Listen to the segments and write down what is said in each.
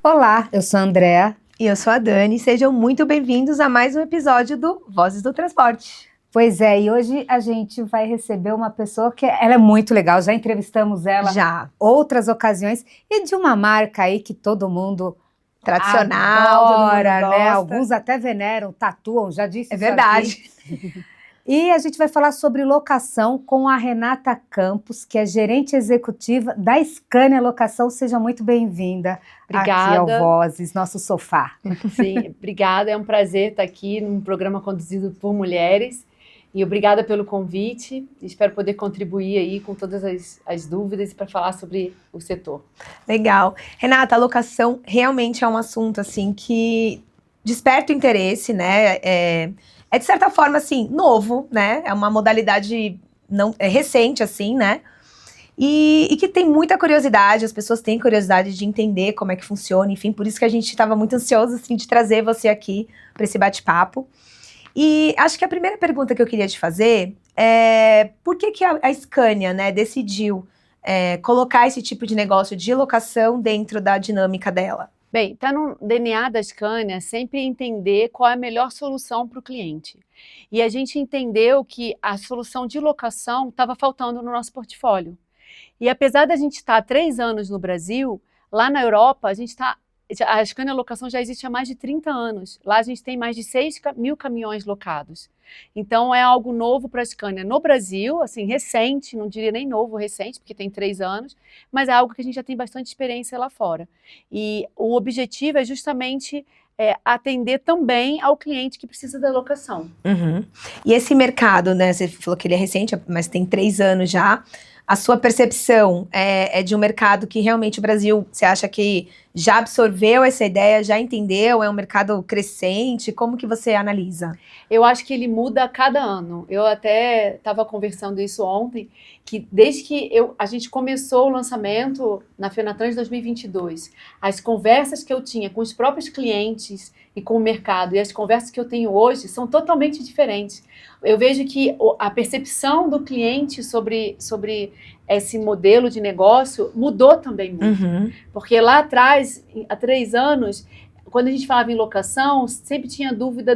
Olá, eu sou a Andrea. E eu sou a Dani, sejam muito bem-vindos a mais um episódio do Vozes do Transporte. Pois é, e hoje a gente vai receber uma pessoa que ela é muito legal, já entrevistamos ela Já. outras ocasiões, e de uma marca aí que todo mundo Tradicional, todo mundo adora, né? gosta. Alguns até veneram, tatuam, já disse É isso verdade. aqui. E a gente vai falar sobre locação com a Renata Campos, que é gerente executiva da Scania Locação. Seja muito bem-vinda aqui ao Vozes, nosso sofá. Sim, obrigada, é um prazer estar aqui num programa conduzido por mulheres. E obrigada pelo convite, espero poder contribuir aí com todas as dúvidas para falar sobre o setor. Legal. Renata, a locação realmente é um assunto assim que desperta o interesse, né? É de certa forma assim, novo, né? É uma modalidade recente, assim, né? E que tem muita curiosidade, as pessoas têm curiosidade de entender como é que funciona, enfim, por isso que a gente estava muito ansioso assim, de trazer você aqui para esse bate-papo. E acho que a primeira pergunta que eu queria te fazer é por que a Scania, né, decidiu colocar esse tipo de negócio de locação dentro da dinâmica dela? Bem, está no DNA da Scania sempre entender qual é a melhor solução para o cliente. E a gente entendeu que a solução de locação estava faltando no nosso portfólio. E apesar da gente estar há 3 anos no Brasil, lá na Europa a Scania Locação já existe há mais de 30 anos. Lá a gente tem mais de 6 mil caminhões locados. Então é algo novo para a Scania no Brasil, assim, recente, não diria nem novo, recente, porque tem 3 anos, mas é algo que a gente já tem bastante experiência lá fora. E o objetivo é justamente atender também ao cliente que precisa da locação. Uhum. E esse mercado, né, você falou que ele é recente, mas tem 3 anos já. A sua percepção é de um mercado que realmente o Brasil, você acha que já absorveu essa ideia, já entendeu? É um mercado crescente? Como que você analisa? Eu acho que ele muda a cada ano. Eu até estava conversando isso ontem, que desde que a gente começou o lançamento na Fenatran 2022, as conversas que eu tinha com os próprios clientes e com o mercado e as conversas que eu tenho hoje são totalmente diferentes. Eu vejo que a percepção do cliente sobre esse modelo de negócio mudou também muito. Uhum. Porque lá atrás, há 3 anos, quando a gente falava em locação, sempre tinha dúvida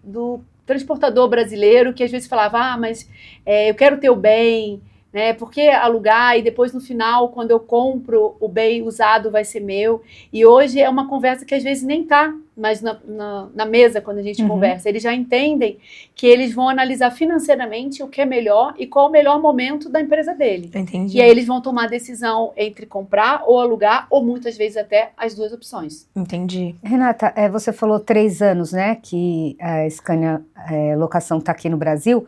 do transportador brasileiro, que às vezes falava, mas eu quero ter o bem, né? Por que alugar? E depois no final, quando eu compro, o bem usado vai ser meu. E hoje é uma conversa que às vezes nem está mais na mesa quando a gente conversa. Eles já entendem que eles vão analisar financeiramente o que é melhor e qual o melhor momento da empresa dele. Entendi. E aí eles vão tomar a decisão entre comprar ou alugar, ou muitas vezes até as duas opções. Entendi. Renata, você falou 3 anos, né, que a Scania Locação está aqui no Brasil.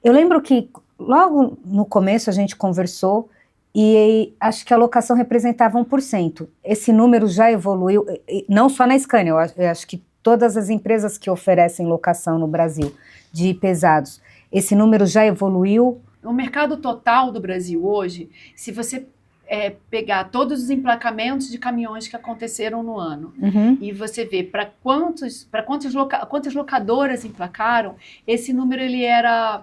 Eu lembro que logo no começo a gente conversou e acho que a locação representava 1%. Esse número já evoluiu, não só na Scania, eu acho que todas as empresas que oferecem locação no Brasil de pesados, esse número já evoluiu? O mercado total do Brasil hoje, se você pegar todos os emplacamentos de caminhões que aconteceram no ano e você vê para quantas locadoras emplacaram, esse número ele era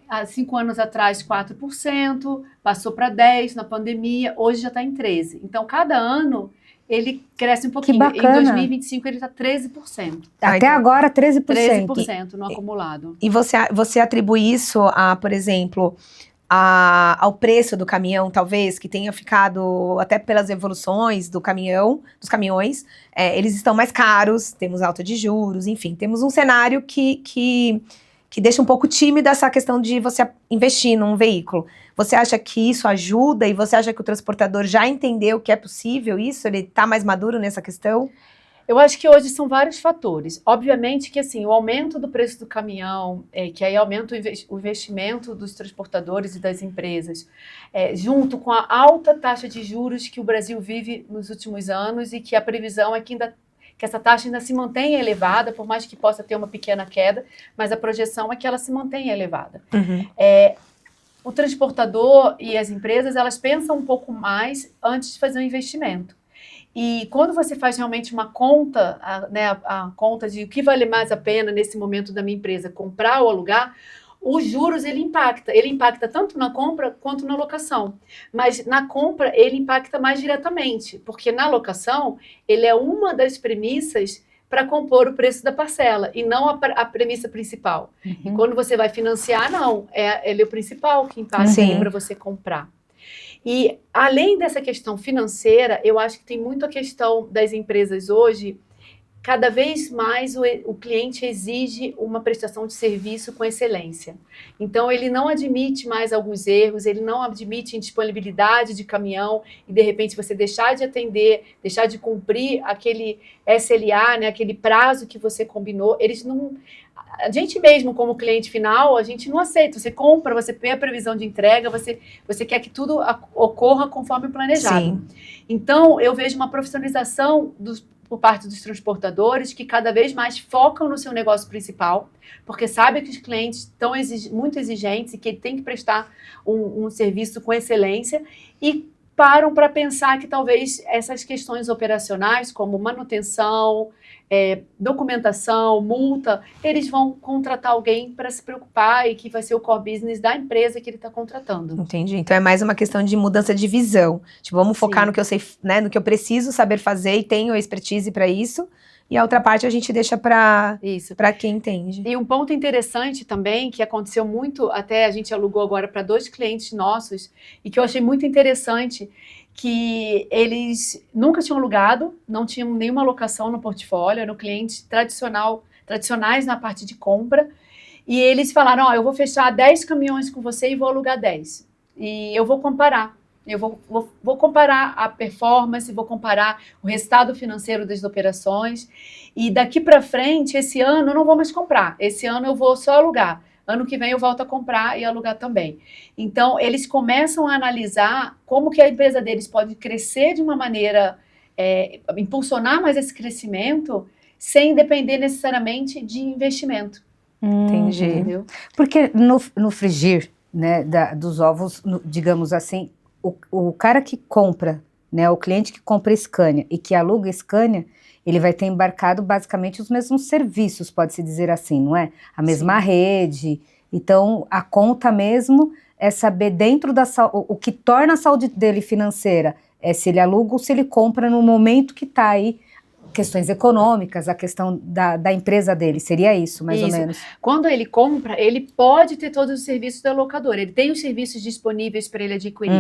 há 5 anos atrás 4%, passou para 10% na pandemia, hoje já está em 13%. Então, cada ano ele cresce um pouquinho. Que bacana. Em 2025 ele está 13%. Até agora 13%. 13% no acumulado. E você atribui isso a, por exemplo, ao preço do caminhão, talvez, que tenha ficado, até pelas evoluções dos caminhões, eles estão mais caros, temos alta de juros, enfim, temos um cenário que deixa um pouco tímida essa questão de você investir num veículo. Você acha que isso ajuda e você acha que o transportador já entendeu que é possível isso? Ele está mais maduro nessa questão? Eu acho que hoje são vários fatores. Obviamente que assim, o aumento do preço do caminhão, que aí aumenta o investimento dos transportadores e das empresas, junto com a alta taxa de juros que o Brasil vive nos últimos anos e que a previsão é que essa taxa ainda se mantenha elevada, por mais que possa ter uma pequena queda, mas a projeção é que ela se mantenha elevada. O transportador e as empresas, elas pensam um pouco mais antes de fazer um investimento. E quando você faz realmente uma conta, a conta de o que vale mais a pena nesse momento da minha empresa, comprar ou alugar, os juros ele impacta tanto na compra quanto na locação, mas na compra ele impacta mais diretamente, porque na locação ele é uma das premissas para compor o preço da parcela e não a premissa principal. E quando você vai financiar, não, ele é o principal que impacta para você comprar. E além dessa questão financeira, eu acho que tem muito a questão das empresas hoje. Cada vez mais o cliente exige uma prestação de serviço com excelência. Então, ele não admite mais alguns erros, ele não admite indisponibilidade de caminhão e, de repente, você deixar de atender, deixar de cumprir aquele SLA, né, aquele prazo que você combinou. Eles não... A gente mesmo, como cliente final, a gente não aceita. Você compra, você vê a previsão de entrega, você quer que tudo ocorra conforme planejado. Sim. Então, eu vejo uma profissionalização por parte dos transportadores, que cada vez mais focam no seu negócio principal, porque sabem que os clientes estão muito exigentes e que ele tem que prestar um serviço com excelência e param para pensar que talvez essas questões operacionais, como manutenção, documentação, multa, eles vão contratar alguém para se preocupar e que vai ser o core business da empresa que ele está contratando. Entendi. Então é mais uma questão de mudança de visão. Tipo, vamos focar no que eu sei, né, no que eu preciso saber fazer e tenho expertise para isso. E a outra parte a gente deixa para quem entende. E um ponto interessante também, que aconteceu muito, até a gente alugou agora para 2 clientes nossos, e que eu achei muito interessante, que eles nunca tinham alugado, não tinham nenhuma locação no portfólio, eram clientes tradicionais na parte de compra, e eles falaram, eu vou fechar 10 caminhões com você e vou alugar 10. E eu vou comparar. Eu vou comparar a performance, vou comparar o resultado financeiro das operações, e daqui para frente, esse ano eu não vou mais comprar, esse ano eu vou só alugar. Ano que vem eu volto a comprar e alugar também. Então, eles começam a analisar como que a empresa deles pode crescer de uma maneira, impulsionar mais esse crescimento, sem depender necessariamente de investimento. Entendi. Entendeu? Porque no frigir, né, dos ovos, digamos assim, o cara que compra, né, o cliente que compra Scania e que aluga Scania, ele vai ter embarcado basicamente os mesmos serviços, pode-se dizer assim, não é? A mesma rede. Então, a conta mesmo é saber dentro o que torna a saúde dele financeira, é se ele aluga ou se ele compra no momento que está aí, questões econômicas, a questão da empresa dele, seria isso, mais ou menos. Quando ele compra, ele pode ter todos os serviços da locadora, ele tem os serviços disponíveis para ele adquirir.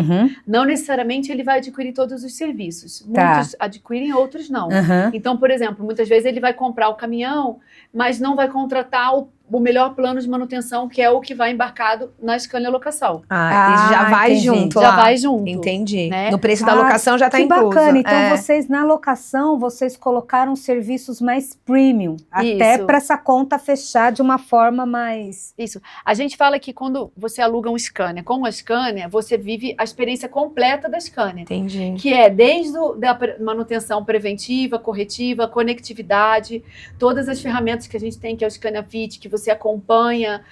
Não necessariamente ele vai adquirir todos os serviços, muitos adquirem, outros não. Então, por exemplo, muitas vezes ele vai comprar o caminhão, mas não vai contratar o melhor plano de manutenção, que é o que vai embarcado na Scania Locação. Já vai junto lá. Já vai junto. Entendi. Né? No preço da locação já está incluso. Que bacana. Então, vocês na locação, vocês colocaram serviços mais premium, até para essa conta fechar de uma forma mais... Isso. A gente fala que quando você aluga um Scania, com a Scania, você vive a experiência completa da Scania. Entendi. Que é desde da manutenção preventiva, corretiva, conectividade, todas as ferramentas que a gente tem, que é o Scania Fit, que você acompanha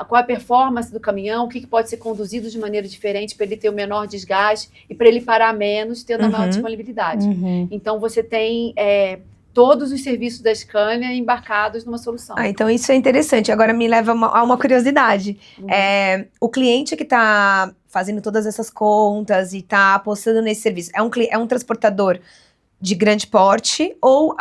qual a performance do caminhão, o que pode ser conduzido de maneira diferente para ele ter o menor desgaste e para ele parar menos, tendo a maior disponibilidade. Então, você tem todos os serviços da Scania embarcados numa solução. Então isso é interessante. Agora me leva a uma curiosidade. O cliente que está fazendo todas essas contas e está apostando nesse serviço, é um transportador de grande porte ou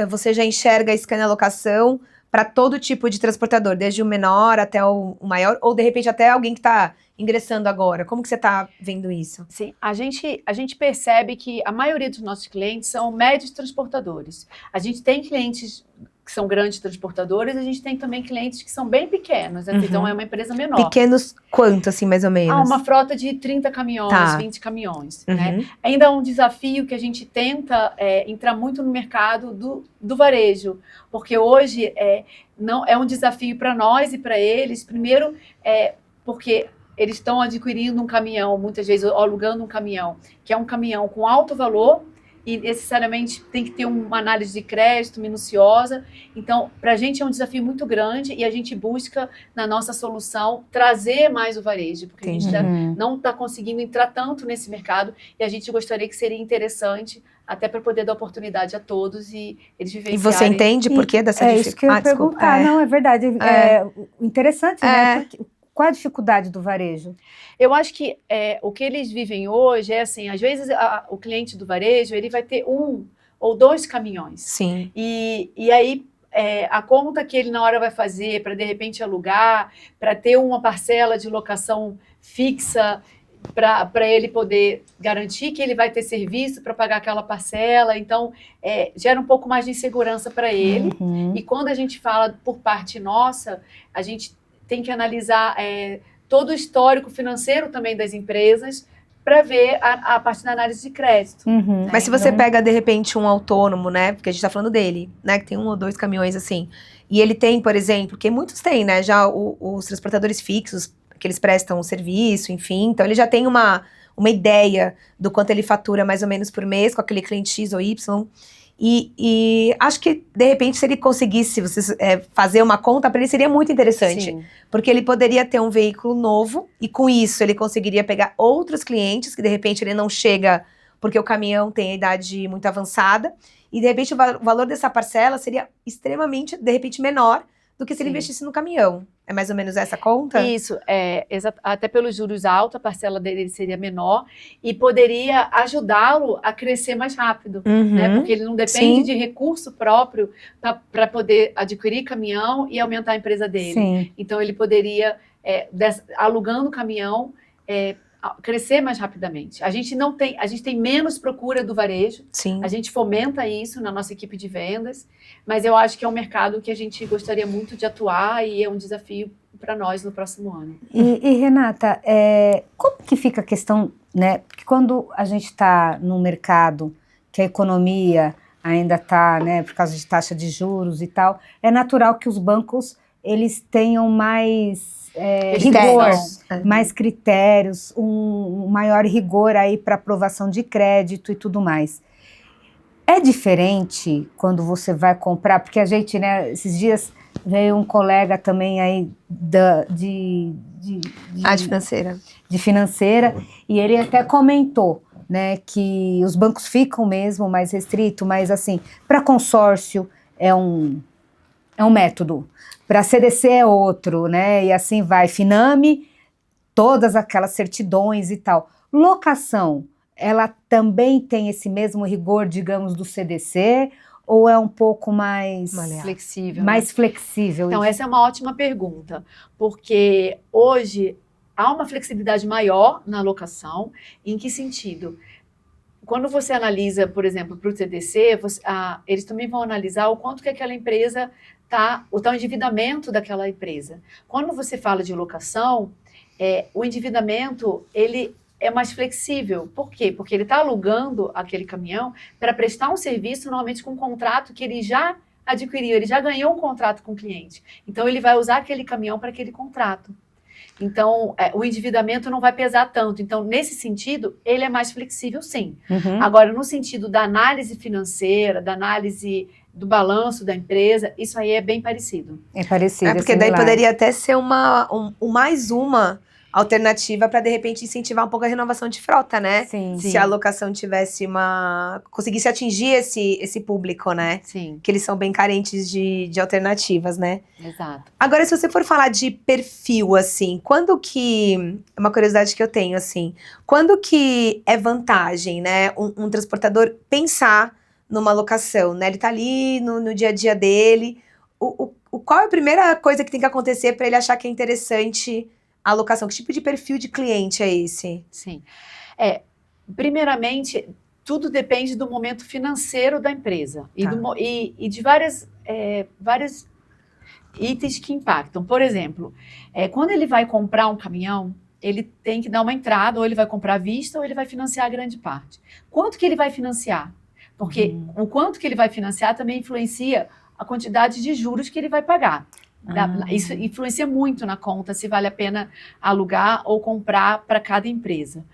você já enxerga a Scania Locação para todo tipo de transportador, desde o menor até o maior, ou de repente até alguém que está ingressando agora? Como que você está vendo isso? Sim, a gente percebe que a maioria dos nossos clientes são médios transportadores. A gente tem clientes que são grandes transportadores, a gente tem também clientes que são bem pequenos, então é uma empresa menor. Pequenos quanto, assim, mais ou menos? Uma frota de 30 caminhões, 20 caminhões. Né? Ainda é um desafio que a gente tenta entrar muito no mercado do varejo, porque hoje não é um desafio para nós e para eles, primeiro porque eles estão adquirindo um caminhão, muitas vezes alugando um caminhão, que é um caminhão com alto valor, e necessariamente tem que ter uma análise de crédito minuciosa. Então, para a gente é um desafio muito grande e a gente busca, na nossa solução, trazer mais o varejo, porque a gente não está conseguindo entrar tanto nesse mercado e a gente gostaria que seria interessante até para poder dar oportunidade a todos e eles vivenciarem. E você entende por que dessa dificuldade? É isso que eu ia perguntar. Não, é verdade. Interessante, né? Qual a dificuldade do varejo? Eu acho que o que eles vivem hoje é assim, às vezes o cliente do varejo, ele vai ter 1 ou 2 caminhões. Sim. E aí, a conta que ele na hora vai fazer para, de repente, alugar, para ter uma parcela de locação fixa, para ele poder garantir que ele vai ter serviço para pagar aquela parcela. Então, gera um pouco mais de insegurança para ele. E quando a gente fala por parte nossa, a gente tem que analisar todo o histórico financeiro também das empresas para ver a parte da análise de crédito. Mas se você pega, de repente, um autônomo, né? Porque a gente tá falando dele, né? Que tem 1 ou 2 caminhões assim. E ele tem, por exemplo, que muitos têm, né? Já os transportadores fixos, que eles prestam serviço, enfim. Então, ele já tem uma ideia do quanto ele fatura mais ou menos por mês com aquele cliente X ou Y. E acho que, de repente, se ele conseguisse fazer uma conta para ele, seria muito interessante. Sim. Porque ele poderia ter um veículo novo e, com isso, ele conseguiria pegar outros clientes que, de repente, ele não chega porque o caminhão tem a idade muito avançada. E, de repente, o valor dessa parcela seria extremamente, de repente, menor do que se ele investisse no caminhão. É mais ou menos essa conta? Isso, até pelos juros altos, a parcela dele seria menor e poderia ajudá-lo a crescer mais rápido, né? Porque ele não depende de recurso próprio para poder adquirir caminhão e aumentar a empresa dele. Sim. Então, ele poderia, alugando o caminhão, crescer mais rapidamente. A gente tem menos procura do varejo. Sim. A gente fomenta isso na nossa equipe de vendas, mas eu acho que é um mercado que a gente gostaria muito de atuar e é um desafio para nós no próximo ano. E Renata, como que fica a questão, né? Porque quando a gente está num mercado que a economia ainda está, né, por causa de taxa de juros e tal, é natural que os bancos eles tenham mais rigor, mais critérios, um maior rigor aí para aprovação de crédito e tudo mais. É diferente quando você vai comprar, porque a gente, né, esses dias veio um colega também aí de financeira. De financeira, e ele até comentou, né, que os bancos ficam mesmo mais restritos, mas assim, para consórcio é um método, para CDC é outro, né, e assim vai, Finame, todas aquelas certidões e tal. Locação, ela também tem esse mesmo rigor, digamos, do CDC, ou é um pouco mais flexível? Mais flexível. Então, essa é uma ótima pergunta, porque hoje há uma flexibilidade maior na locação. Em que sentido? Quando você analisa, por exemplo, para o CDC, eles também vão analisar o quanto que aquela empresa o tal endividamento daquela empresa. Quando você fala de locação, o endividamento, ele é mais flexível. Por quê? Porque ele está alugando aquele caminhão para prestar um serviço, normalmente com um contrato que ele já adquiriu, ele já ganhou um contrato com o cliente. Então, ele vai usar aquele caminhão para aquele contrato. Então, o endividamento não vai pesar tanto. Então, nesse sentido, ele é mais flexível, sim. Agora, no sentido da análise financeira, da análise do balanço da empresa, isso aí é bem parecido. É parecido, porque daí poderia até ser mais uma alternativa para, de repente, incentivar um pouco a renovação de frota, né? Sim. Se a locação tivesse conseguisse atingir esse público, né? Sim. Que eles são bem carentes de alternativas, né? Exato. Agora, se você for falar de perfil, assim, quando que... É uma curiosidade que eu tenho, assim. Quando que é vantagem, né? Um transportador pensar numa locação, né? Ele tá ali no dia a dia dele. Qual é a primeira coisa que tem que acontecer para ele achar que é interessante a locação? Que tipo de perfil de cliente é esse? Sim. Primeiramente, tudo depende do momento financeiro da empresa e de vários itens que impactam. Por exemplo, quando ele vai comprar um caminhão, ele tem que dar uma entrada, ou ele vai comprar à vista, ou ele vai financiar a grande parte. Quanto que ele vai financiar? Porque o quanto que ele vai financiar também influencia a quantidade de juros que ele vai pagar. Isso influencia muito na conta, se vale a pena alugar ou comprar para cada empresa.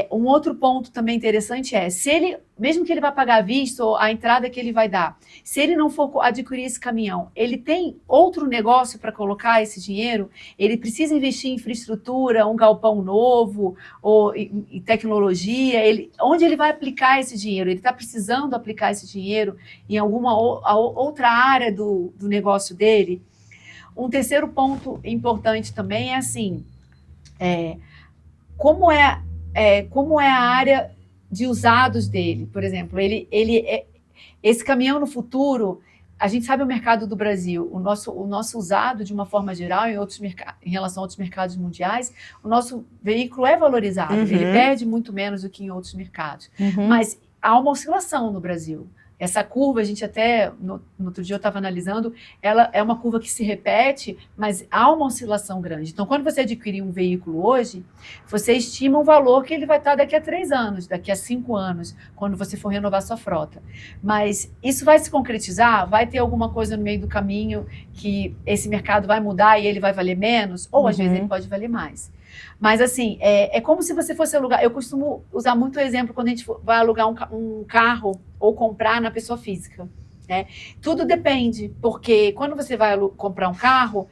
Um outro ponto também interessante é, se ele, mesmo que ele vá pagar à vista, ou a entrada que ele vai dar, se ele não for adquirir esse caminhão, ele tem outro negócio para colocar esse dinheiro? Ele precisa investir em infraestrutura, um galpão novo, ou em tecnologia? Onde ele vai aplicar esse dinheiro? Ele está precisando aplicar esse dinheiro em alguma outra área do negócio dele? Um terceiro ponto importante também é assim, como é a área de usados dele? Por exemplo, esse caminhão no futuro, a gente sabe o mercado do Brasil, o nosso usado, de uma forma geral, em relação a outros mercados mundiais, o nosso veículo é valorizado, ele perde muito menos do que em outros mercados. Mas há uma oscilação no Brasil. Essa curva, a gente até, no outro dia eu estava analisando, ela é uma curva que se repete, mas há uma oscilação grande. Então, quando você adquirir um veículo hoje, você estima um valor que ele vai estar daqui a 3 anos, daqui a 5 anos, quando você for renovar sua frota. Mas isso vai se concretizar? Vai ter alguma coisa no meio do caminho que esse mercado vai mudar e ele vai valer menos? Ou, às vezes, ele pode valer mais. Mas, assim, é como se você fosse alugar. Eu costumo usar muito o exemplo quando a gente vai alugar um carro ou comprar na pessoa física, né? Tudo depende, porque quando você vai comprar um carro,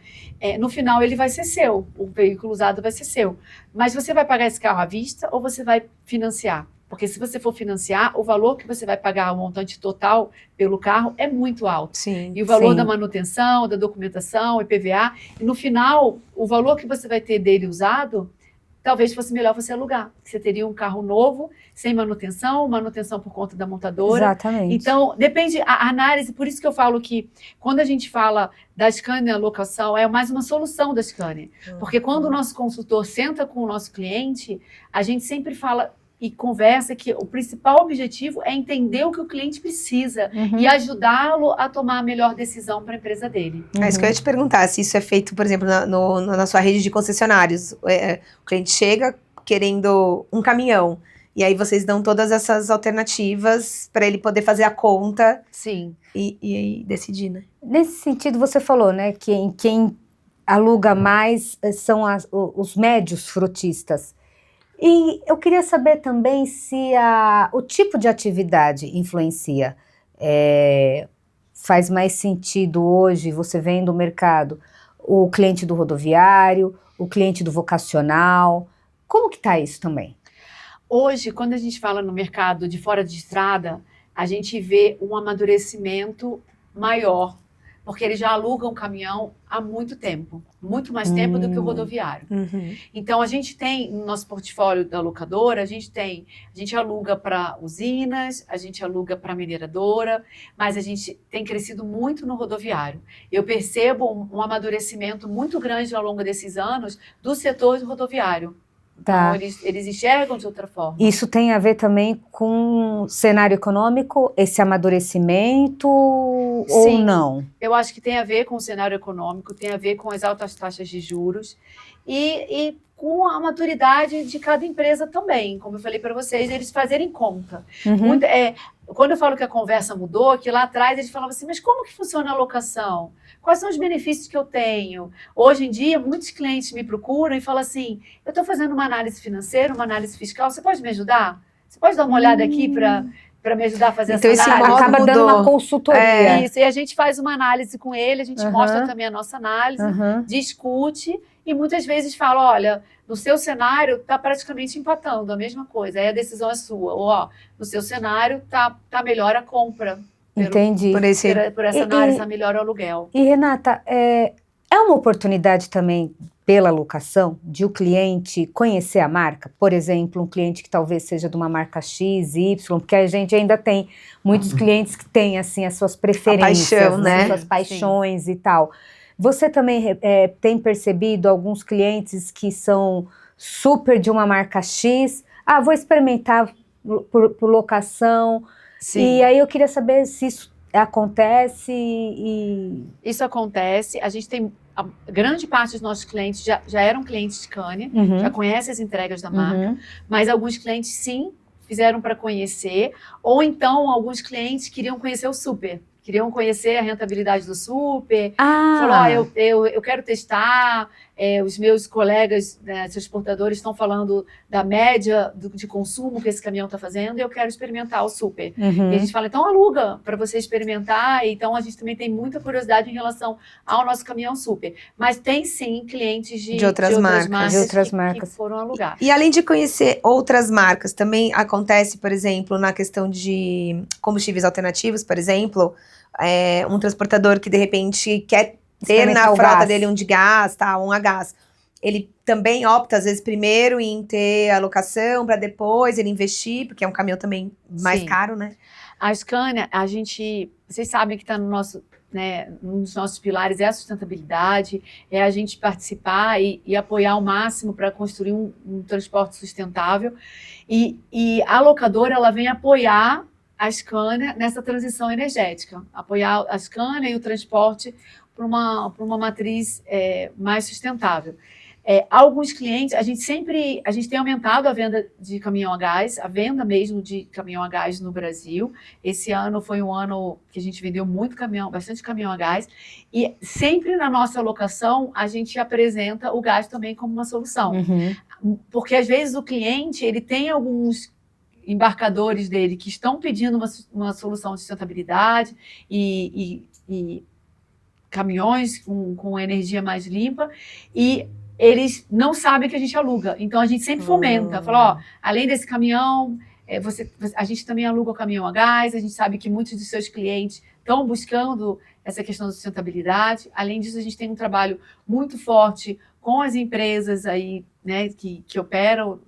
no final ele vai ser seu, o veículo usado vai ser seu. Mas você vai pagar esse carro à vista ou você vai financiar? Porque se você for financiar, o valor que você vai pagar, o montante total pelo carro, é muito alto. Sim, e o valor sim. da manutenção, da documentação, IPVA, e no final, o valor que você vai ter dele usado, talvez fosse melhor você alugar. Você teria um carro novo, sem manutenção por conta da montadora. Exatamente. Então, depende, a análise, por isso que eu falo que quando a gente fala da Scania Locação, é mais uma solução da Scania. Porque quando o nosso consultor senta com o nosso cliente, a gente sempre fala e conversa que o principal objetivo é entender o que o cliente precisa e ajudá-lo a tomar a melhor decisão para a empresa dele. É isso que eu ia te perguntar, se isso é feito, por exemplo, na sua rede de concessionários. O cliente chega querendo um caminhão, e aí vocês dão todas essas alternativas para ele poder fazer a conta. Sim. E decidir, né? Nesse sentido, você falou, né, que quem aluga mais são os médios frotistas. E eu queria saber também se o tipo de atividade influencia. Faz mais sentido hoje, você vendo o mercado, o cliente do rodoviário, o cliente do vocacional. Como que está isso também? Hoje, quando a gente fala no mercado de fora de estrada, a gente vê um amadurecimento maior, porque eles já alugam caminhão há muito tempo, muito mais tempo do que o rodoviário. Então, a gente tem, no nosso portfólio da locadora, a gente aluga para usinas, a gente aluga para mineradora, mas a gente tem crescido muito no rodoviário. Eu percebo um amadurecimento muito grande ao longo desses anos do setor rodoviário. Tá. Então, eles enxergam de outra forma. Isso tem a ver também com o cenário econômico, esse amadurecimento, ou não? Eu acho que tem a ver com o cenário econômico, tem a ver com as altas taxas de juros e com a maturidade de cada empresa também. Como eu falei para vocês, eles fazerem conta. Quando eu falo que a conversa mudou, que lá atrás eles falavam assim, mas como que funciona a locação? Quais são os benefícios que eu tenho? Hoje em dia, muitos clientes me procuram e falam assim, eu estou fazendo uma análise financeira, uma análise fiscal, você pode me ajudar? Você pode dar uma olhada aqui para me ajudar a fazer então, essa análise? Acaba dando uma consultoria. Isso, e a gente faz uma análise com ele, a gente mostra também a nossa análise, discute e muitas vezes fala, olha, no seu cenário está praticamente empatando a mesma coisa, aí a decisão é sua. Ou, no seu cenário está melhor a compra. Entendi. Por essa análise, está melhor o aluguel. E, Renata, é uma oportunidade também pela locação de o cliente conhecer a marca? Por exemplo, um cliente que talvez seja de uma marca X, Y, porque a gente ainda tem muitos clientes que têm assim, as suas preferências, paixão, né? As suas paixões e tal. Você também tem percebido alguns clientes que são super de uma marca X? Vou experimentar por locação. Sim. E aí eu queria saber se isso acontece Isso acontece. A gente tem... A grande parte dos nossos clientes já eram clientes de Scania, já conhecem as entregas da marca, mas alguns clientes, sim, fizeram para conhecer, ou então alguns clientes queriam conhecer o super. queriam conhecer a rentabilidade do super. Falou, eu quero testar, os meus colegas, né, seus exportadores estão falando da média de consumo que esse caminhão está fazendo e eu quero experimentar o super. E a gente fala, então aluga para você experimentar. Então a gente também tem muita curiosidade em relação ao nosso caminhão super. Mas tem sim clientes de outras marcas que foram alugar. E além de conhecer outras marcas, também acontece, por exemplo, na questão de combustíveis alternativos, por exemplo, um transportador que de repente quer ter na frota dele um de gás, um a gás. Ele também opta, às vezes, primeiro em ter a locação, para depois ele investir, porque é um caminhão também mais caro, né? A Scania, vocês sabem que está no nosso, né, um dos nossos pilares é a sustentabilidade, é a gente participar e apoiar ao máximo para construir um transporte sustentável. E a locadora, ela vem apoiar a Scania nessa transição energética, apoiar a Scania e o transporte para uma matriz mais sustentável. Alguns clientes, a gente tem aumentado a venda de caminhão a gás, a venda mesmo de caminhão a gás no Brasil. Esse ano foi um ano que a gente vendeu bastante caminhão a gás, e sempre na nossa locação a gente apresenta o gás também como uma solução. Porque às vezes o cliente, ele tem alguns embarcadores dele que estão pedindo uma solução de sustentabilidade e caminhões com energia mais limpa, e eles não sabem que a gente aluga. Então, a gente sempre fomenta. Fala, além desse caminhão, a gente também aluga o caminhão a gás, a gente sabe que muitos dos seus clientes estão buscando essa questão da sustentabilidade. Além disso, a gente tem um trabalho muito forte com as empresas aí, né, que operam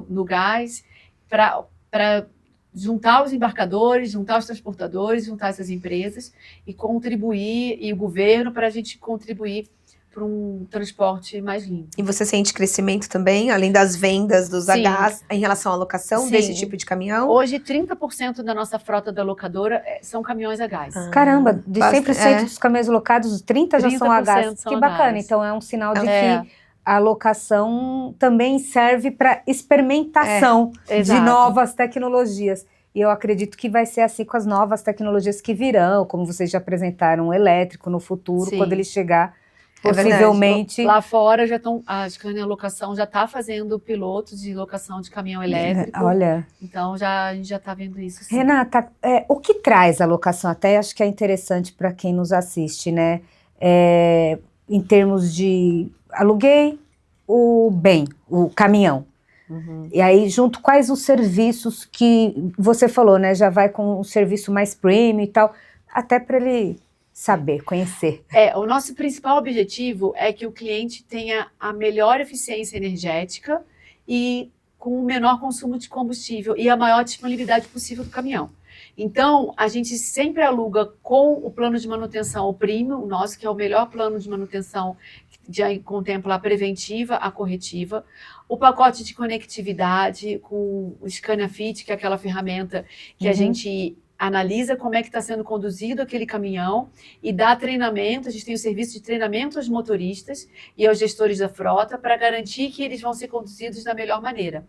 no gás, para juntar os embarcadores, juntar os transportadores, juntar essas empresas e contribuir, e o governo, para a gente contribuir para um transporte mais limpo. E você sente crescimento também, além das vendas dos AGAs, em relação à locação desse tipo de caminhão? Hoje, 30% da nossa frota da locadora são caminhões a gás. Caramba, de 100% dos caminhões locados, 30 já são a gás. Que bacana, então é um sinal de que a locação também serve para experimentação de novas tecnologias. E eu acredito que vai ser assim com as novas tecnologias que virão, como vocês já apresentaram, o elétrico no futuro, quando ele chegar, possivelmente... Lá fora, a Scania Locação já está fazendo pilotos de locação de caminhão elétrico. Olha. Então, a gente já está vendo isso. Sim. Renata, o que traz a locação? Até acho que é interessante para quem nos assiste, né? Em termos de aluguei o caminhão. E aí, junto, quais os serviços que você falou, né? Já vai com um serviço mais premium e tal, até para ele saber, conhecer. O nosso principal objetivo é que o cliente tenha a melhor eficiência energética e com o menor consumo de combustível e a maior disponibilidade possível do caminhão. Então, a gente sempre aluga com o plano de manutenção, o premium, o nosso, que é o melhor plano de manutenção, que já contempla a preventiva, a corretiva, o pacote de conectividade com o Scania Fit, que é aquela ferramenta que a gente analisa como é que está sendo conduzido aquele caminhão e dá treinamento. A gente tem o serviço de treinamento aos motoristas e aos gestores da frota para garantir que eles vão ser conduzidos da melhor maneira.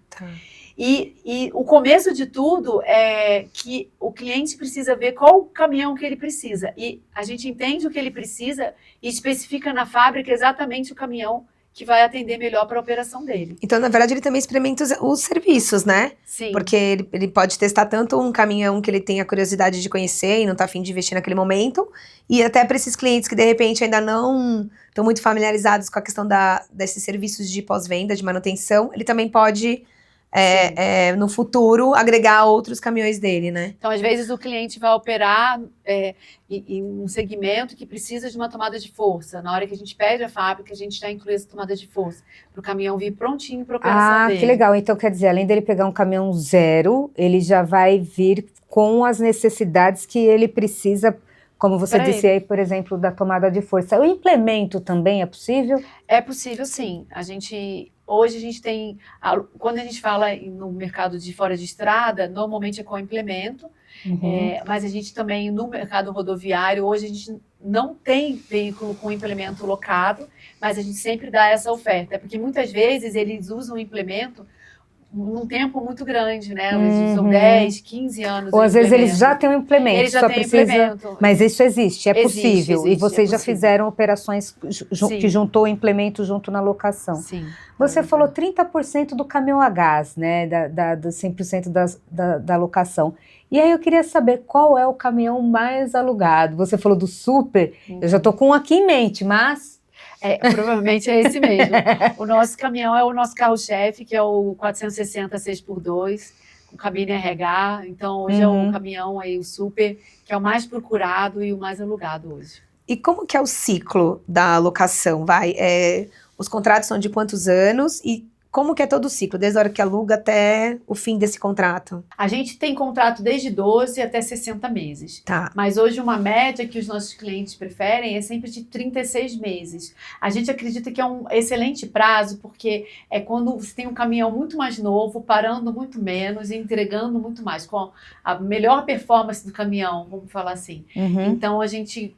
E o começo de tudo é que o cliente precisa ver qual caminhão que ele precisa. E a gente entende o que ele precisa e especifica na fábrica exatamente o caminhão que vai atender melhor para a operação dele. Então, na verdade, ele também experimenta os serviços, né? Sim. Porque ele pode testar tanto um caminhão que ele tem a curiosidade de conhecer e não está a fim de investir naquele momento, e até para esses clientes que, de repente, ainda não estão muito familiarizados com a questão desses serviços de pós-venda, de manutenção, ele também pode... no futuro, agregar outros caminhões dele, né? Então, às vezes, o cliente vai operar em um segmento que precisa de uma tomada de força. Na hora que a gente pede a fábrica, a gente já inclui essa tomada de força, para o caminhão vir prontinho para a operação dele. Que legal. Então, quer dizer, além dele pegar um caminhão zero, ele já vai vir com as necessidades que ele precisa, como você disse aí, por exemplo, da tomada de força. O implemento também é possível? É possível, sim. Hoje a gente tem, quando a gente fala no mercado de fora de estrada, normalmente é com implemento, mas a gente também, no mercado rodoviário, hoje a gente não tem veículo com implemento locado, mas a gente sempre dá essa oferta, porque muitas vezes eles usam o implemento num tempo muito grande, né? São 10, 15 anos. Ou o às vezes eles implemento. já têm um implemento, Eles já só têm precisa... implemento. Mas isso existe, é Existe, possível. E existe, vocês é já possível. fizeram operações que juntou o implemento junto na locação. Sim. Você falou 30% do caminhão a gás, né? Do 100% da locação. E aí eu queria saber qual é o caminhão mais alugado. Você falou do super, eu já estou com um aqui em mente, mas... Provavelmente é esse mesmo. O nosso caminhão é o nosso carro-chefe, que é o 460 6x2, com cabine RH. Então, hoje é o caminhão aí, o super, que é o mais procurado e o mais alugado hoje. E como que é o ciclo da locação? Os contratos são de quantos anos e como que é todo o ciclo, desde a hora que aluga até o fim desse contrato? A gente tem contrato desde 12 até 60 meses. Tá. Mas hoje uma média que os nossos clientes preferem é sempre de 36 meses. A gente acredita que é um excelente prazo, porque é quando você tem um caminhão muito mais novo, parando muito menos e entregando muito mais, com a melhor performance do caminhão, vamos falar assim. Então a gente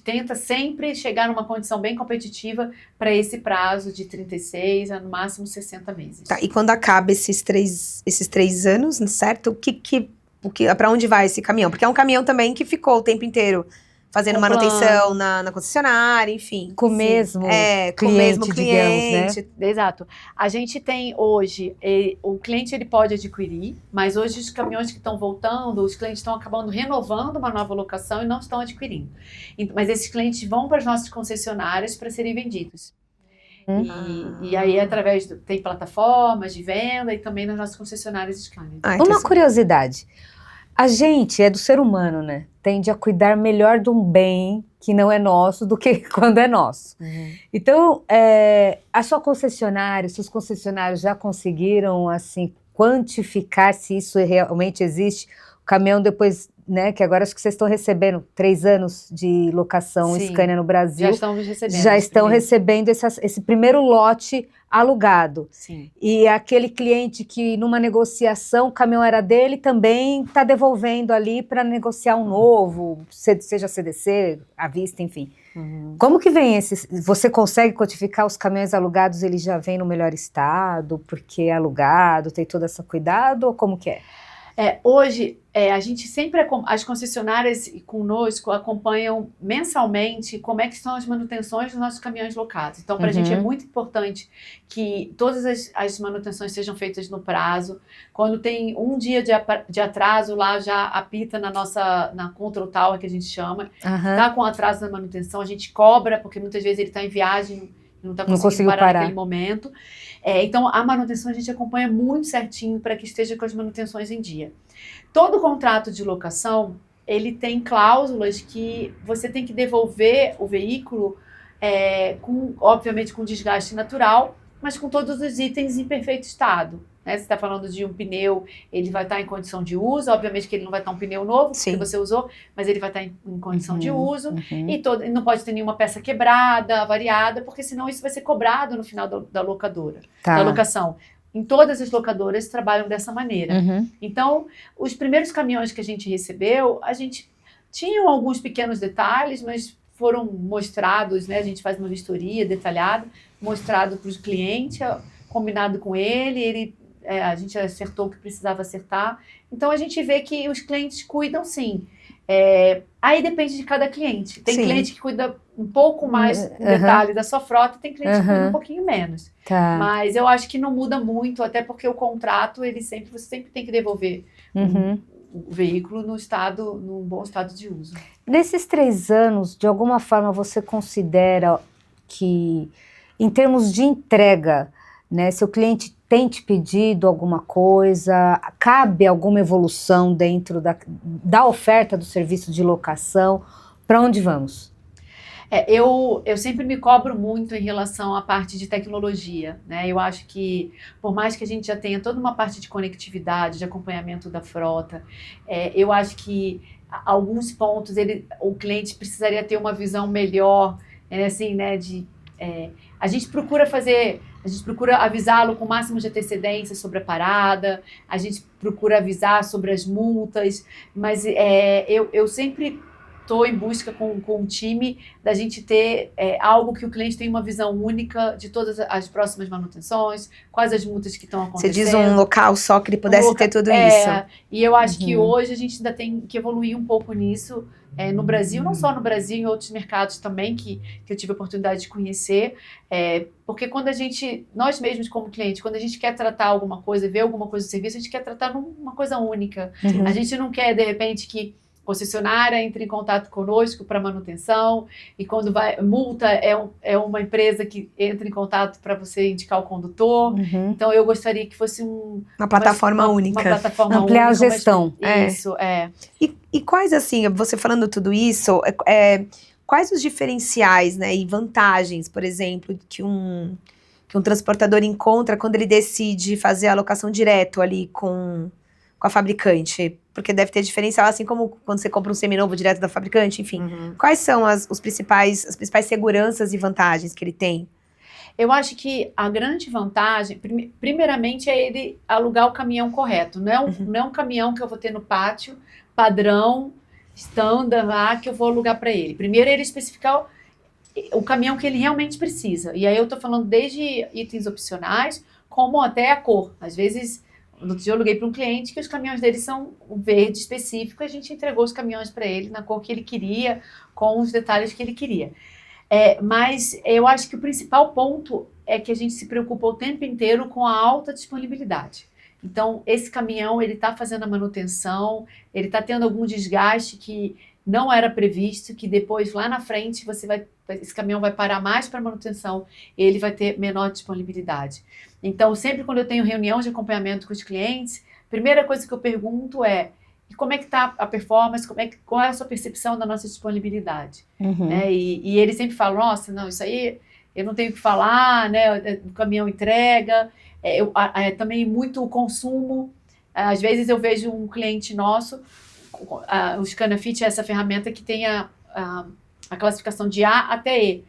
tenta sempre chegar numa condição bem competitiva para esse prazo de 36 a no máximo 60 meses. Tá, e quando acaba esses três anos, certo? Para onde vai esse caminhão? Porque é um caminhão também que ficou o tempo inteiro fazendo Com manutenção na concessionária, enfim. Com o mesmo com o mesmo cliente, cliente. né? Exato. A gente tem hoje, o cliente ele pode adquirir, mas hoje os caminhões que estão voltando, os clientes estão acabando renovando uma nova locação e não estão adquirindo. Mas esses clientes vão para as nossas concessionárias para serem vendidos. E aí, tem plataformas de venda e também nas nossas concessionárias de Scania. Uma curiosidade. A gente é do ser humano, né? Tende a cuidar melhor de um bem que não é nosso do que quando é nosso. Então, a sua concessionária, seus concessionários já conseguiram, assim, quantificar se isso realmente existe? O caminhão depois, né, que agora acho que vocês estão recebendo 3 anos de locação Scania no Brasil. Já estamos recebendo. Já estão recebendo esse primeiro lote alugado. Sim. E aquele cliente que numa negociação o caminhão era dele também está devolvendo ali para negociar um novo, seja CDC, à vista, enfim. Como que vem esses? Você consegue quantificar os caminhões alugados, eles já vêm no melhor estado, porque é alugado, tem todo esse cuidado, ou como que é? Hoje, a gente sempre, as concessionárias conosco acompanham mensalmente como é que estão as manutenções dos nossos caminhões locados. Então, para a gente é muito importante que todas as manutenções sejam feitas no prazo. Quando tem um dia de atraso, lá já apita na Control Tower, que a gente chama. Está com atraso na manutenção, a gente cobra, porque muitas vezes ele está em viagem, não está conseguindo parar naquele momento. Então, a manutenção a gente acompanha muito certinho para que esteja com as manutenções em dia. Todo contrato de locação, ele tem cláusulas que você tem que devolver o veículo, obviamente com desgaste natural, mas com todos os itens em perfeito estado. Né? Você está falando de um pneu, ele vai estar em condição de uso, obviamente que ele não vai estar um pneu novo, que você usou, mas ele vai estar em condição de uso, e não pode ter nenhuma peça quebrada, avariada, porque senão isso vai ser cobrado no final da locadora, da locação. Em todas as locadoras trabalham dessa maneira. Então, os primeiros caminhões que a gente recebeu, a gente tinha alguns pequenos detalhes, mas foram mostrados, né? A gente faz uma vistoria detalhada, mostrado para o cliente, combinado com ele, a gente acertou o que precisava acertar. Então, a gente vê que os clientes cuidam, sim. Aí depende de cada cliente. Tem cliente que cuida um pouco mais com detalhe da sua frota, tem cliente que cuida um pouquinho menos. Mas eu acho que não muda muito, até porque o contrato, você sempre tem que devolver o veículo num bom estado de uso. Nesses 3 anos, de alguma forma, você considera que, em termos de entrega, né, se o cliente tem te pedido alguma coisa, cabe alguma evolução dentro da oferta do serviço de locação? Para onde vamos? Eu sempre me cobro muito em relação à parte de tecnologia, né? Eu acho que, por mais que a gente já tenha toda uma parte de conectividade, de acompanhamento da frota, eu acho que alguns pontos o cliente precisaria ter uma visão melhor, assim, né? A gente procura avisá-lo com o máximo de antecedência sobre a parada, a gente procura avisar sobre as multas, mas eu sempre estou em busca com o time da gente ter algo que o cliente tenha uma visão única de todas as próximas manutenções, quais as multas que estão acontecendo. Você diz um local só que ele pudesse ter tudo isso. E eu acho que hoje a gente ainda tem que evoluir um pouco nisso, no Brasil, não só no Brasil, em outros mercados também, que eu tive a oportunidade de conhecer, porque quando nós mesmos como cliente, quando a gente quer tratar alguma coisa, ver alguma coisa do serviço, a gente quer tratar numa coisa única. A gente não quer, de repente, que concessionária entre em contato conosco para manutenção, e quando multa é uma empresa que entra em contato para você indicar o condutor. Então eu gostaria que fosse uma plataforma única. Uma plataforma ampliar única, a gestão. Isso, E quais, assim, você falando tudo isso, quais os diferenciais, né, e vantagens, por exemplo, que um transportador encontra quando ele decide fazer a alocação direto ali com a fabricante? Porque deve ter diferencial, assim como quando você compra um seminovo direto da fabricante, enfim. Quais são as principais seguranças e vantagens que ele tem? Eu acho que a grande vantagem, primeiramente, é ele alugar o caminhão correto. Não é um caminhão que eu vou ter no pátio, padrão, standard, lá, que eu vou alugar para ele. Primeiro, ele especificar o caminhão que ele realmente precisa. E aí eu estou falando desde itens opcionais, como até a cor. Às vezes, no outro dia eu aluguei para um cliente que os caminhões dele são um verde específico, a gente entregou os caminhões para ele na cor que ele queria, com os detalhes que ele queria. Mas eu acho que o principal ponto é que a gente se preocupa o tempo inteiro com a alta disponibilidade. Então, esse caminhão, ele está fazendo a manutenção, ele está tendo algum desgaste que não era previsto, que depois, lá na frente, esse caminhão vai parar mais para manutenção, e ele vai ter menor disponibilidade. Então, sempre quando eu tenho reunião de acompanhamento com os clientes, a primeira coisa que eu pergunto é: e como é que está a performance, qual é a sua percepção da nossa disponibilidade? E eles sempre falam: nossa, não, isso aí eu não tenho o que falar, né? O caminhão entrega. Também muito consumo. Às vezes eu vejo um cliente nosso, o ScanaFit é essa ferramenta que tem a classificação de A até E,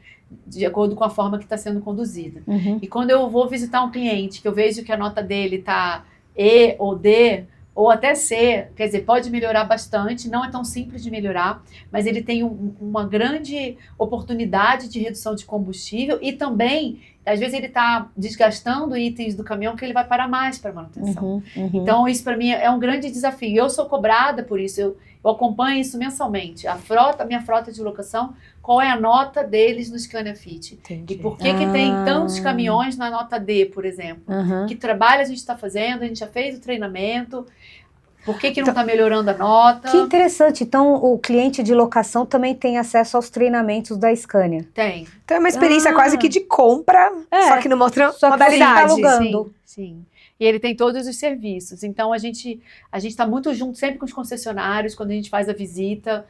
de acordo com a forma que está sendo conduzida. E quando eu vou visitar um cliente, que eu vejo que a nota dele está E ou D, ou até C, quer dizer, pode melhorar bastante, não é tão simples de melhorar, mas ele tem uma grande oportunidade de redução de combustível, e também, às vezes ele está desgastando itens do caminhão que ele vai parar mais para manutenção. Então isso para mim é um grande desafio. Eu sou cobrada por isso, eu acompanho isso mensalmente. A minha frota de locação, qual é a nota deles no ScanaFit? E por que tem tantos caminhões na nota D, por exemplo? Que trabalho a gente está fazendo? A gente já fez o treinamento. Por que não está melhorando a nota? Que interessante. Então, o cliente de locação também tem acesso aos treinamentos da Scania. Tem. Então, é uma experiência quase que de compra, só que numa outra modalidade. Você tá alugando. Sim. E ele tem todos os serviços. Então, a gente está muito junto sempre com os concessionários, quando a gente faz a visita,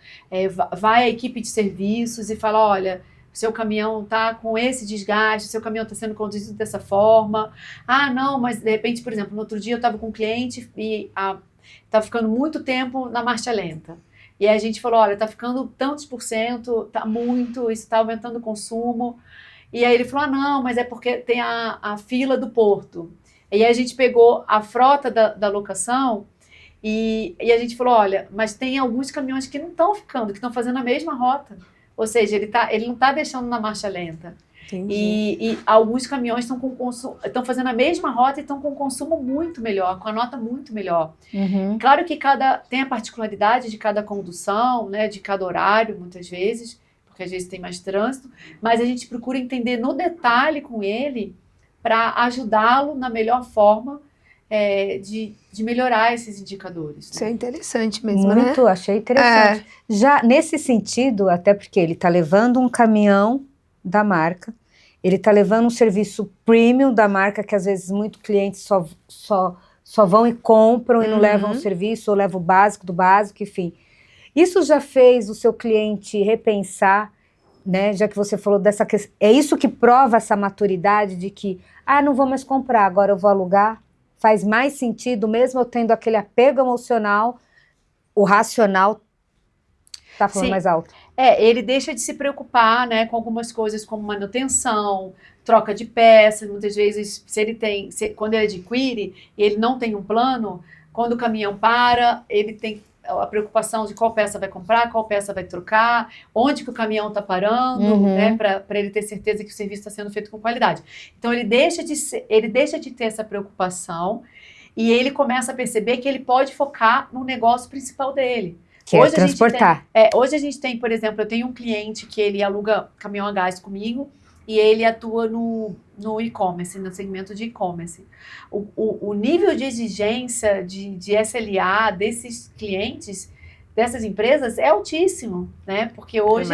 vai a equipe de serviços e fala: olha, o seu caminhão está com esse desgaste, o seu caminhão está sendo conduzido dessa forma. Ah, não, mas de repente, por exemplo, no outro dia eu estava com um cliente e estava ficando muito tempo na marcha lenta. E aí a gente falou: olha, está ficando tantos %, está muito, isso está aumentando o consumo. E aí ele falou: ah, não, mas é porque tem a fila do porto. E aí a gente pegou a frota da locação e a gente falou: olha, mas tem alguns caminhões que não estão ficando, que estão fazendo a mesma rota. Ou seja, ele não está deixando na marcha lenta. E alguns caminhões estão fazendo a mesma rota e estão com consumo muito melhor, com a nota muito melhor. Claro que tem a particularidade de cada condução, né, de cada horário, muitas vezes, porque às vezes tem mais trânsito, mas a gente procura entender no detalhe com ele para ajudá-lo na melhor forma de melhorar esses indicadores. Isso é interessante mesmo, muito, né? Achei interessante. Já nesse sentido, até porque ele está levando um caminhão da marca, ele está levando um serviço premium da marca, que às vezes muitos clientes só vão e compram e não levam o serviço, ou levam o básico do básico, enfim. Isso já fez o seu cliente repensar, né, já que você falou dessa questão, é isso que prova essa maturidade de que, não vou mais comprar, agora eu vou alugar? Faz mais sentido, mesmo eu tendo aquele apego emocional, o racional está falando mais alto. Ele deixa de se preocupar, né, com algumas coisas como manutenção, troca de peças. Muitas vezes, quando ele adquire e ele não tem um plano, quando o caminhão para, ele tem a preocupação de qual peça vai comprar, qual peça vai trocar, onde que o caminhão está parando, Uhum. né, para ele ter certeza que o serviço está sendo feito com qualidade. Então ele deixa de ter essa preocupação e ele começa a perceber que ele pode focar no negócio principal dele. Que é Hoje a gente transportar. Hoje a gente tem, por exemplo, eu tenho um cliente que ele aluga caminhão a gás comigo e ele atua no e-commerce, no segmento de e-commerce. O nível de exigência de SLA desses clientes, dessas empresas, é altíssimo, né? Porque hoje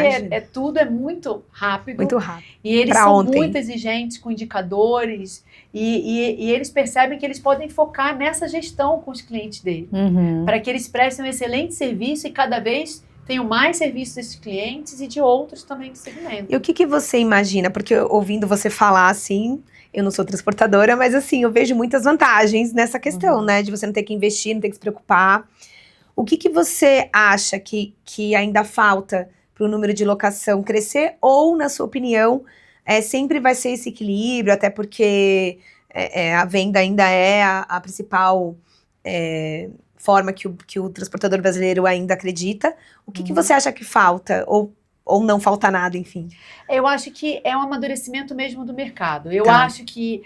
tudo é muito rápido. Muito rápido. E eles Pra são ontem. muito exigentes com indicadores e eles percebem que eles podem focar nessa gestão com os clientes dele, Uhum. para que eles prestem um excelente serviço e cada vez tenham mais serviços desses clientes e de outros também do segmento. E o que você imagina? Porque ouvindo você falar assim, eu não sou transportadora, mas assim, eu vejo muitas vantagens nessa questão, né? De você não ter que investir, não ter que se preocupar. O que você acha que ainda falta para o número de locação crescer? Ou, na sua opinião, sempre vai ser esse equilíbrio, até porque a venda ainda é a principal forma que o transportador brasileiro ainda acredita. O que você acha que falta? Ou não falta nada, enfim? Eu acho que é um amadurecimento mesmo do mercado. Eu Tá. acho que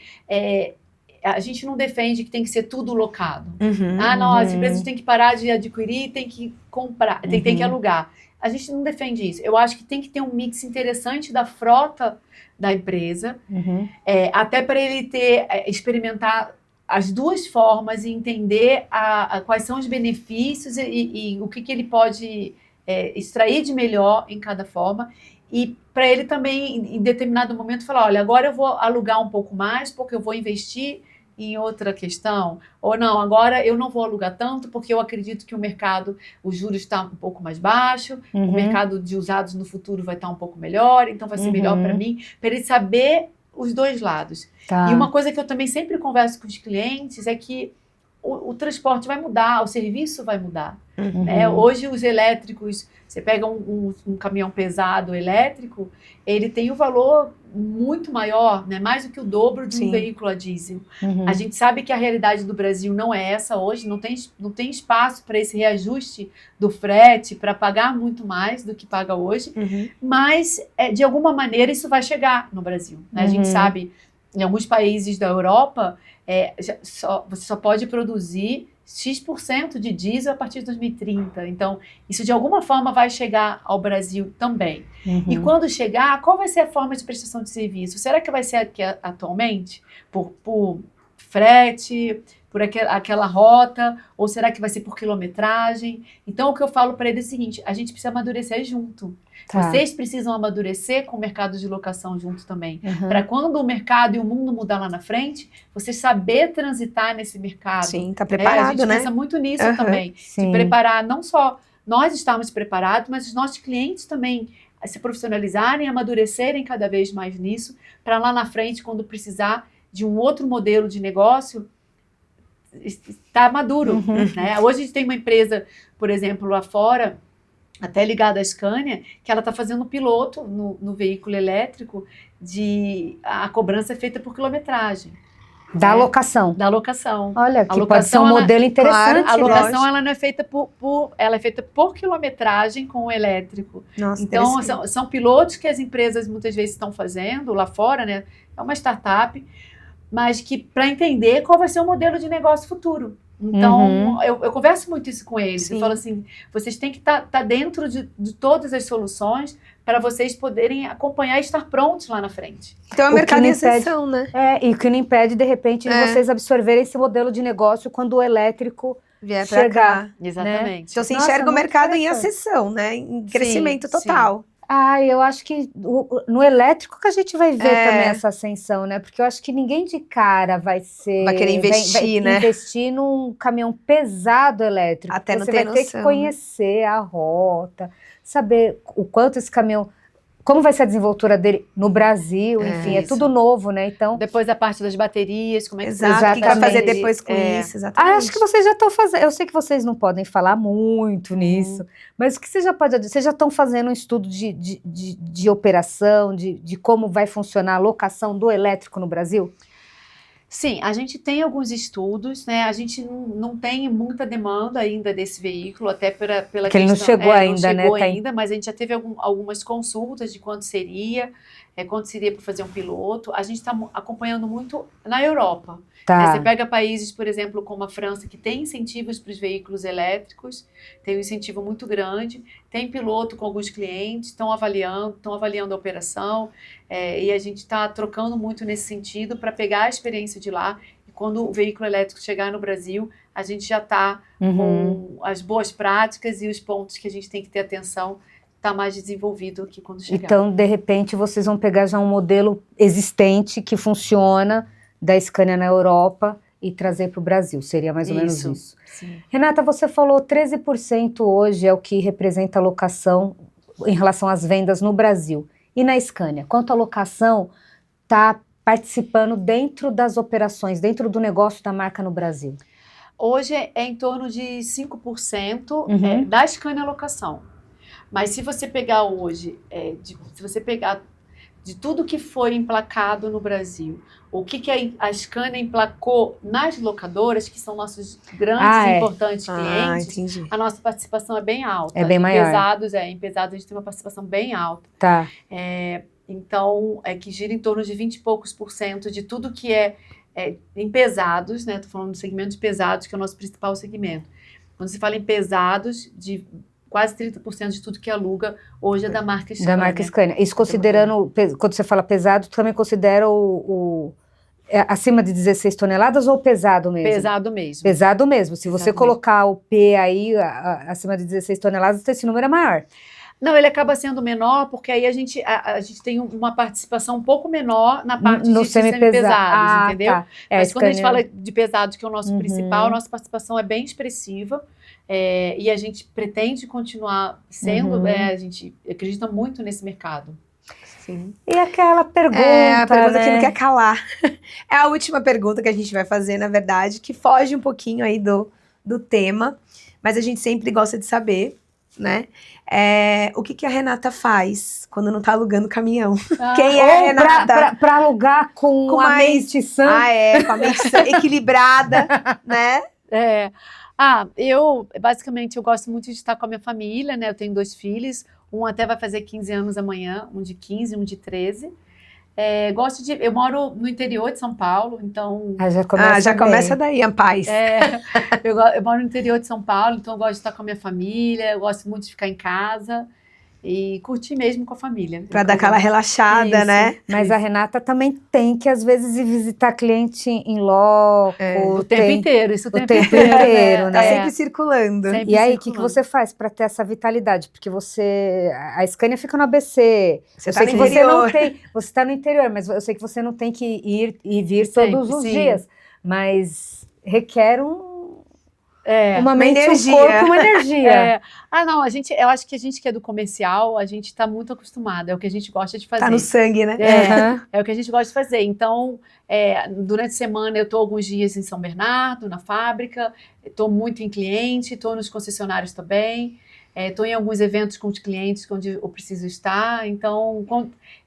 a gente não defende que tem que ser tudo locado. Uhum. Não, as empresas têm que parar de adquirir, tem que comprar, tem que alugar. A gente não defende isso. Eu acho que tem que ter um mix interessante da frota da empresa, Uhum. até para ele experimentar as duas formas e entender quais são os benefícios e o que ele pode extrair de melhor em cada forma. E para ele também, em determinado momento, falar, olha, agora eu vou alugar um pouco mais porque eu vou investir em outra questão. Ou não, agora eu não vou alugar tanto porque eu acredito que o mercado, os juros está um pouco mais baixo, o mercado de usados no futuro vai estar um pouco melhor, então vai ser melhor para mim. Para ele saber os dois lados. Tá. E uma coisa que eu também sempre converso com os clientes é que o transporte vai mudar, o serviço vai mudar. Uhum. Hoje os elétricos, você pega um caminhão pesado elétrico, ele tem um valor muito maior, né? Mais do que o dobro de um veículo a diesel. Uhum. A gente sabe que a realidade do Brasil não é essa hoje, não tem espaço para esse reajuste do frete, para pagar muito mais do que paga hoje, mas de alguma maneira isso vai chegar no Brasil. Né? A gente sabe, em alguns países da Europa, você só pode produzir X% de diesel a partir de 2030. Então, isso de alguma forma vai chegar ao Brasil também. E quando chegar, qual vai ser a forma de prestação de serviço? Será que vai ser aqui atualmente? Por frete, por aquela rota? Ou será que vai ser por quilometragem? Então, o que eu falo para ele é o seguinte, a gente precisa amadurecer junto. Tá. Vocês precisam amadurecer com o mercado de locação junto também. Para quando o mercado e o mundo mudar lá na frente, você saber transitar nesse mercado. Sim, tá preparado, a gente né? pensa muito nisso também. Sim. De preparar, não só nós estarmos preparados, mas os nossos clientes também se profissionalizarem, amadurecerem cada vez mais nisso, para lá na frente, quando precisar de um outro modelo de negócio, está maduro. Né? Hoje a gente tem uma empresa, por exemplo, lá fora, até ligada à Scania, que ela está fazendo um piloto no veículo elétrico a cobrança é feita por quilometragem. Da locação. Da locação. Olha, que locação, pode ser um modelo interessante. A locação né? ela não é feita ela é feita por quilometragem com o elétrico. Nossa, então, são pilotos que as empresas muitas vezes estão fazendo lá fora, né? É uma startup, mas que para entender qual vai ser o modelo de negócio futuro. Então, eu converso muito isso com eles. Sim. Eu falo assim, vocês têm que estar dentro de todas as soluções para vocês poderem acompanhar e estar prontos lá na frente. Então é um mercado em exceção, né? E que não impede, de repente, de vocês absorverem esse modelo de negócio quando o elétrico vier pra cá. Exatamente. Né? Então você enxerga o mercado em ascensão, né? Em crescimento total. Sim. Eu acho que no elétrico que a gente vai ver também essa ascensão, né? Porque eu acho que ninguém de cara vai querer investir, né? Investir num caminhão pesado elétrico. Até não você ter vai ter que conhecer a rota, saber o quanto esse caminhão... Como vai ser a desenvoltura dele no Brasil, enfim, é tudo novo, né? Então, depois a parte das baterias, como é que Exato, o que vai fazer depois com isso, exatamente. Acho que vocês já estão fazendo, eu sei que vocês não podem falar muito nisso, mas o que você já pode dizer? Vocês já estão fazendo um estudo de operação, de como vai funcionar a locação do elétrico no Brasil? Sim, a gente tem alguns estudos, né? A gente não tem muita demanda ainda desse veículo, até pela Porque ele não chegou ainda, né? Não chegou ainda, mas a gente já teve algumas consultas de quanto seria para fazer um piloto. A gente está acompanhando muito na Europa. Tá. Você pega países, por exemplo, como a França, que tem incentivos para os veículos elétricos, tem um incentivo muito grande, tem piloto com alguns clientes, estão avaliando a operação, e a gente está trocando muito nesse sentido para pegar a experiência de lá, e quando o veículo elétrico chegar no Brasil, a gente já está com as boas práticas e os pontos que a gente tem que ter atenção, está mais desenvolvido aqui quando chegar. Então, de repente, vocês vão pegar já um modelo existente que funciona da Scania na Europa e trazer para o Brasil, seria mais ou menos isso. Sim. Renata, você falou 13% hoje é o que representa a locação em relação às vendas no Brasil. E na Scania, quanto a locação está participando dentro das operações, dentro do negócio da marca no Brasil? Hoje é em torno de 5% da Scania locação. Mas se você pegar hoje, se você pegar de tudo que foi emplacado no Brasil, o que a Scania emplacou nas locadoras, que são nossos grandes e importantes clientes, entendi. A nossa participação é bem alta. É bem maior. Em pesados a gente tem uma participação bem alta. Tá. Então, que gira em torno de 20 e poucos % de tudo que em pesados, né? Estou falando do segmento de pesados, que é o nosso principal segmento. Quando se fala em pesados, de quase 30% de tudo que aluga hoje é da marca Scania. Da marca Scania. Isso considerando, quando você fala pesado, também considera acima de 16 toneladas ou pesado mesmo? Pesado mesmo. Pesado mesmo. Se você colocar o P aí, acima de 16 toneladas, esse número é maior. Não, ele acaba sendo menor, porque aí a gente tem uma participação um pouco menor na parte de semi-pesados, entendeu? Tá. Mas quando a gente fala de pesados, que é o nosso principal, a nossa participação é bem expressiva, e a gente pretende continuar sendo, a gente acredita muito nesse mercado. Sim. E aquela pergunta, a pergunta né? que não quer calar. É a última pergunta que a gente vai fazer, na verdade, que foge um pouquinho aí do tema, mas a gente sempre gosta de saber, né? O que a Renata faz quando não tá alugando caminhão? Quem é a Renata? Pra alugar com a mente sã. Com a mente sã, equilibrada, né? Eu gosto muito de estar com a minha família, né? Eu tenho 2 filhos, um até vai fazer 15 anos amanhã, um de 15 e um de 13. Eu moro no interior de São Paulo, então... Já começa daí, a paz. Eu moro no interior de São Paulo, então eu gosto de estar com a minha família, eu gosto muito de ficar em casa e curtir mesmo com a família. Pra dar aquela relaxada, isso, né? Mas a Renata também tem que, às vezes, ir visitar cliente em loco. O tempo inteiro, isso o tempo inteiro, né? Tá sempre circulando. E aí, o que você faz para ter essa vitalidade? Porque a Scania fica no ABC. Você tá no interior. Você está no interior, mas eu sei que você não tem que ir e vir sempre, todos os dias. Mas requer uma mente, energia. Um corpo, uma energia. Não, eu acho que a gente que é do comercial, a gente está muito acostumada, é o que a gente gosta de fazer. Tá no sangue, né? É o que a gente gosta de fazer. Então, durante a semana eu estou alguns dias em São Bernardo, na fábrica, estou muito em cliente, estou nos concessionários também, estou em alguns eventos com os clientes onde eu preciso estar. Então,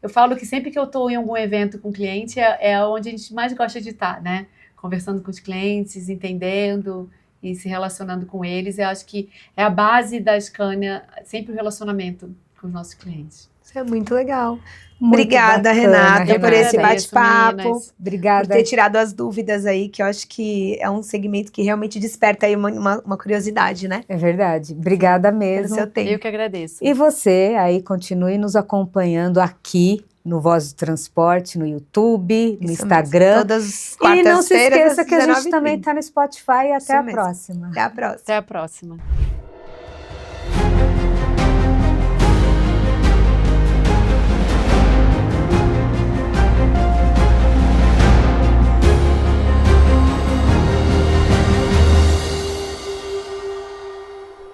eu falo que sempre que eu estou em algum evento com cliente, é onde a gente mais gosta de estar, né? Conversando com os clientes, entendendo e se relacionando com eles. Eu acho que é a base da Scania, sempre o relacionamento com os nossos clientes. Isso é muito legal. Muito Obrigada, bacana, Renata, por esse bate-papo. Obrigada. Por ter tirado as dúvidas aí, que eu acho que é um segmento que realmente desperta aí uma curiosidade, né? É verdade. Obrigada mesmo. Pelo seu tempo. Eu que agradeço. E você aí continue nos acompanhando aqui no Voz do Transporte, no YouTube, no Instagram. Todas as quartas-feiras. E não se esqueça às que a gente 19h30. também está no Spotify. E até a próxima. Até a próxima. Até a próxima.